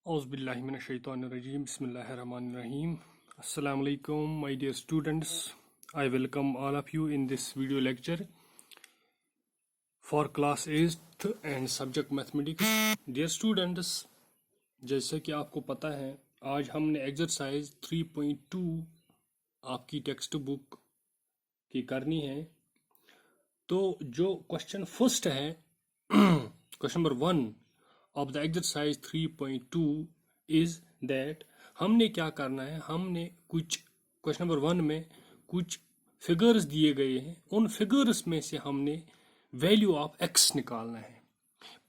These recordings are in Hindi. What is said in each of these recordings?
Auzubillahiminash-shaytanir-rajim. Bismillahir-rahmanir-rahim. Assalamu alaikum, my dear students. I welcome all of you in this video lecture for class 8th and subject mathematics. Dear students, जैसे कि आपको पता है आज हमने एक्सरसाइज 3.2 आपकी टेक्स्ट बुक की करनी है। तो जो क्वेश्चन फर्स्ट है question number 1 of the exercise 3.2 is that हमने क्या करना है, हमने कुछ क्वेश्चन नंबर 1 में कुछ फिगर्स दिए गए हैं, उन फिगर्स में से हमने वैल्यू ऑफ एक्स निकालना है।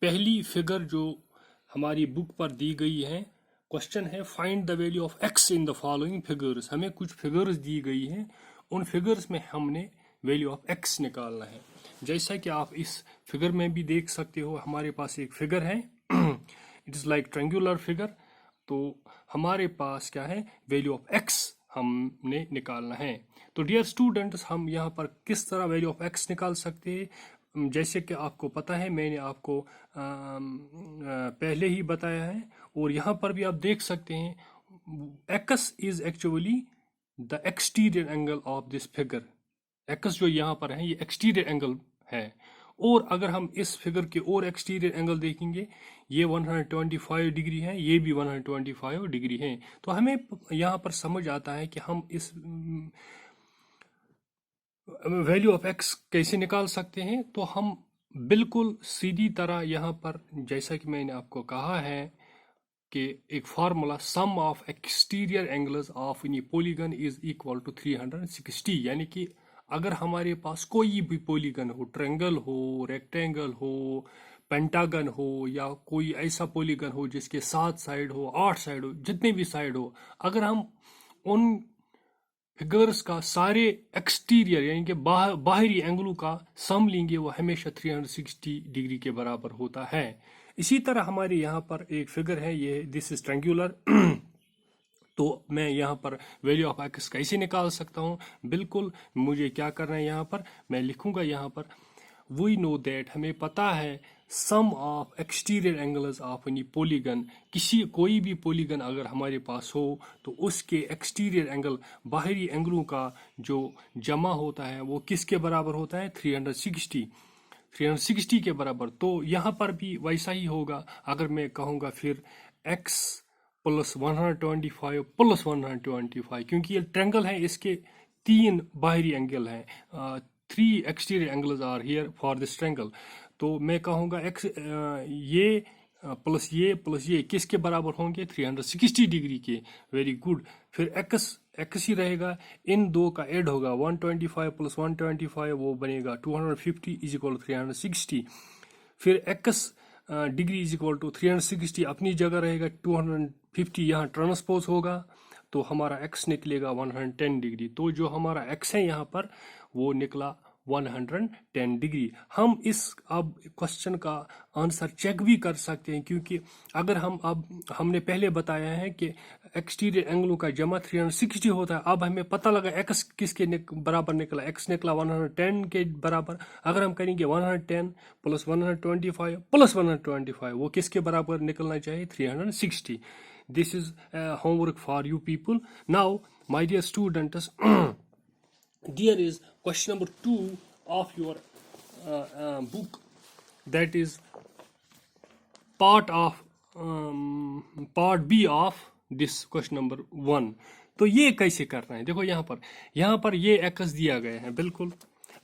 पहली फिगर जो हमारी बुक पर दी गई है, क्वेश्चन है find the value of x in the following figures. हमें कुछ फिगर्स दी गई हैं, उन फिगर्स में हमने वैल्यू ऑफ एक्स निकालना है। जैसा कि आप इस फिगर में भी देख सकते हो, हमारे पास एक फिगर है, it is like triangular figure. तो हमारे पास क्या है, वैल्यू ऑफ एक्स हमने निकालना है। तो डियर स्टूडेंट्स, हम यहाँ पर किस तरह वैल्यू ऑफ एक्स निकाल सकते हैं, जैसे कि आपको पता है, मैंने आपको पहले ही बताया है और यहाँ पर भी आप देख सकते हैं x is actually the exterior angle of this figure. X जो यहाँ पर है ये एक्सटीरियर एंगल है, और अगर हम इस फिगर के और एक्सटीरियर एंगल देखेंगे, ये 125 डिग्री है, ये भी 125 डिग्री है। तो हमें यहाँ पर समझ आता है कि हम इस वैल्यू ऑफ एक्स कैसे निकाल सकते हैं। तो हम बिल्कुल सीधी तरह यहाँ पर, जैसा कि मैंने आपको कहा है कि एक formula, sum of exterior angles of any polygon is equal to 360, यानी कि अगर हमारे पास कोई भी पॉलीगन हो, ट्रायंगल हो, रेक्टेंगल हो, पेंटागन हो, या कोई ऐसा पॉलीगन हो जिसके 7 साइड हो, 8 साइड हो, जितने भी साइड हो, अगर हम उन फिगर्स का सारे एक्सटीरियर यानी कि बाहरी एंगलों का सम लेंगे, वो हमेशा 360 डिग्री के बराबर होता है। इसी तरह हमारे यहाँ पर एक फिगर है, ये दिस इज ट्रायंगुलर। तो मैं यहाँ पर वैल्यू ऑफ एक्स कैसे निकाल सकता हूँ, बिल्कुल मुझे क्या करना है, यहाँ पर मैं लिखूंगा, यहाँ पर वी नो दैट, हमें पता है sum of exterior angles of any polygon, कोई भी पॉलीगन अगर हमारे पास हो तो उसके एक्सटीरियर एंगल, बाहरी एंगलों का जो जमा होता है वो किसके बराबर होता है, 360 के बराबर। तो यहाँ पर भी वैसा ही होगा, अगर मैं कहूँगा फिर x प्लस 125 प्लस 125, क्योंकि ये ट्रायंगल है, इसके 3 बाहरी एंगल हैं, 3 exterior angles are here for this triangle. तो मैं कहूँगा x ये प्लस ये किसके बराबर होंगे, 360 डिग्री के। Very good. फिर x ही रहेगा, इन दो का ऐड होगा, 125 प्लस 125 वो बनेगा 250 इज इक्वल 360। फिर x degree is equal to 360 अपनी जगह रहेगा, 250 यहाँ ट्रांसपोज होगा, तो हमारा x निकलेगा 110 डिग्री। तो जो हमारा x है यहाँ पर वो निकला 110 डिग्री। हम इस अब क्वेश्चन का आंसर चेक भी कर सकते हैं, क्योंकि अगर हमने पहले बताया है कि एक्सटीरियर एंगलों का जमा 360 होता है। अब हमें पता लगा x किसके बराबर निकला, x निकला 110 के बराबर। अगर हम करेंगे 110 प्लस 125 प्लस 125, वो किसके बराबर निकलना चाहिए, 360। This is homework for you people. Now my dear students, there is question number 2 of your book, that is part B of this question number 1। तो ये कैसे करना है, देखो यहाँ पर ये x दिया गया है, बिल्कुल।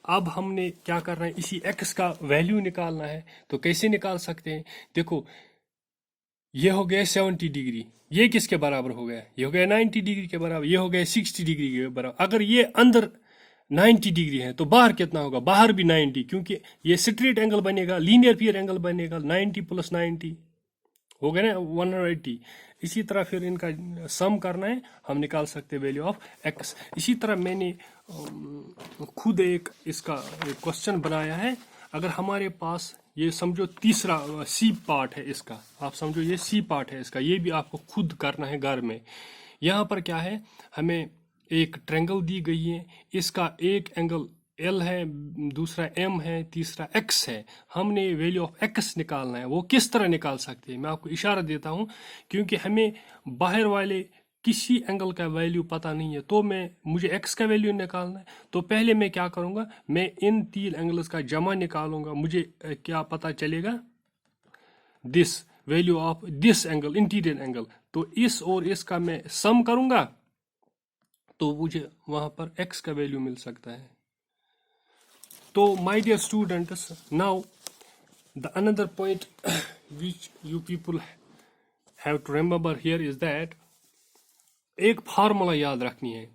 अब हमने क्या करना है, इसी x का वैल्यू निकालना है। तो कैसे निकाल सकते हैं, देखो ये हो गया 70 डिग्री, ये किसके बराबर हो गया, ये हो गया 90 डिग्री के बराबर, ये हो गया 60 डिग्री के बराबर। अगर ये अंदर 90 डिग्री है तो बाहर कितना होगा, बाहर भी 90, क्योंकि ये स्ट्रेट एंगल बनेगा, लीनियर पियर एंगल बनेगा, 90 प्लस 90 हो गया ना 180। इसी तरह फिर इनका सम करना है, हम निकाल सकते हैं वैल्यू ऑफ x। इसी तरह मैंने खुद एक इसका क्वेश्चन बनाया है। अगर हमारे पास ये समझो तीसरा सी पार्ट है इसका, आप समझो ये सी पार्ट है इसका, ये भी आपको खुद करना है घर में। यहाँ पर क्या है, हमें एक ट्रायंगल दी गई है, इसका एक एंगल L है, दूसरा M है, तीसरा X है। हमने वैल्यू ऑफ X निकालना है। वो किस तरह निकाल सकते हैं मैं आपको इशारा देता हूँ, क्योंकि हमें बाहर वाले किसी एंगल का वैल्यू पता नहीं है, तो मुझे X का वैल्यू निकालना है। तो पहले मैं क्या करूँगा, मैं इन तीन एंगल्स का जमा निकालूंगा। मुझे क्या पता चलेगा, this value of this angle, interior angle. तो इस और इसका मैं सम करूंगा तो मुझे वहां पर X का वैल्यू मिल सकता है। तो my dear students, now the another point which you people have to remember here is that एक फार्मूला याद रखनी है।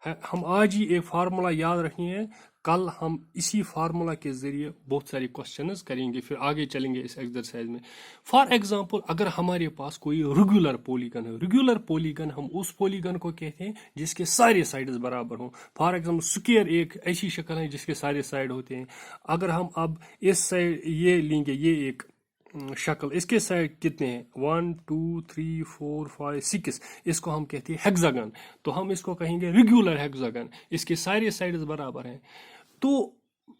हम आज ही एक फार्मूला याद रखनी है, कल हम इसी फार्मूला के जरिए बहुत सारे क्वेश्चंस करेंगे, फिर आगे चलेंगे इस एक्सरसाइज में। फॉर एग्जांपल, अगर हमारे पास कोई रेगुलर पॉलीगन है, रेगुलर पॉलीगन हम उस पॉलीगन को कहते हैं जिसके सारे साइड्स बराबर हों। फॉर एग्जांपल, स्क्वायर एक ऐसी शक्ल है जिसके सारे साइड होते हैं। अगर हम अब इस साइड ये लेंगे, ये एक शक्ल, इसके साइड कितने हैं, 1 2 3 4 5 6, इसको हम कहते हैं हेक्सागन। तो हम इसको कहेंगे रेगुलर हेक्सागन, इसके सारे साइड्स बराबर हैं। तो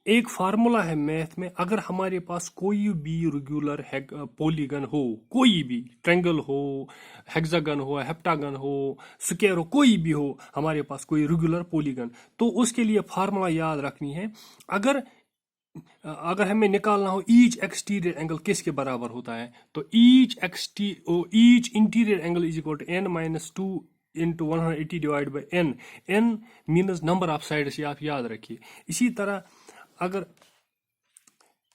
एक फार्मूला है मैथ में, अगर हमारे पास कोई भी रेगुलर पॉलीगन हो, कोई भी ट्रायंगल हो, हेक्सागन हो, हेप्टागन हो, स्क्वायर हो, कोई भी हो, हमारे पास कोई रेगुलर पॉलीगन, तो उसके लिए फार्मूला याद रखनी है। अगर हमें निकालना हो ईच एक्सटीरियर एंगल किसके बराबर होता है, तो each interior angle is equal to n minus 2 into 180 divide by n। n means number of sides, ये आप याद रखिए। इसी तरह अगर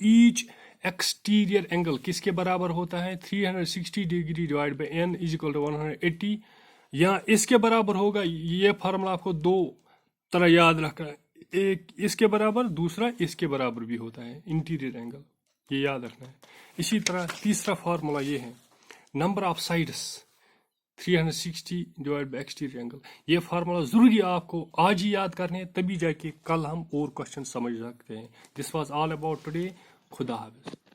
ईच एक्सटीरियर एंगल किसके बराबर होता है, 360 degree divide by n is equal to 180, या इसके बराबर होगा। ये फार्मूला आपको दो तरह याद रखना है, एक इसके बराबर, दूसरा इसके बराबर भी होता है इंटीरियर एंगल, ये याद रखना है। इसी तरह तीसरा फार्मूला ये है, number of sides 360 divide by exterior angle. ये फार्मूला जरूरी आपको आज ही याद करने हैं, तभी जाके कल हम और क्वेश्चन समझ सकते हैं। This was all about today. खुदा हाफिज।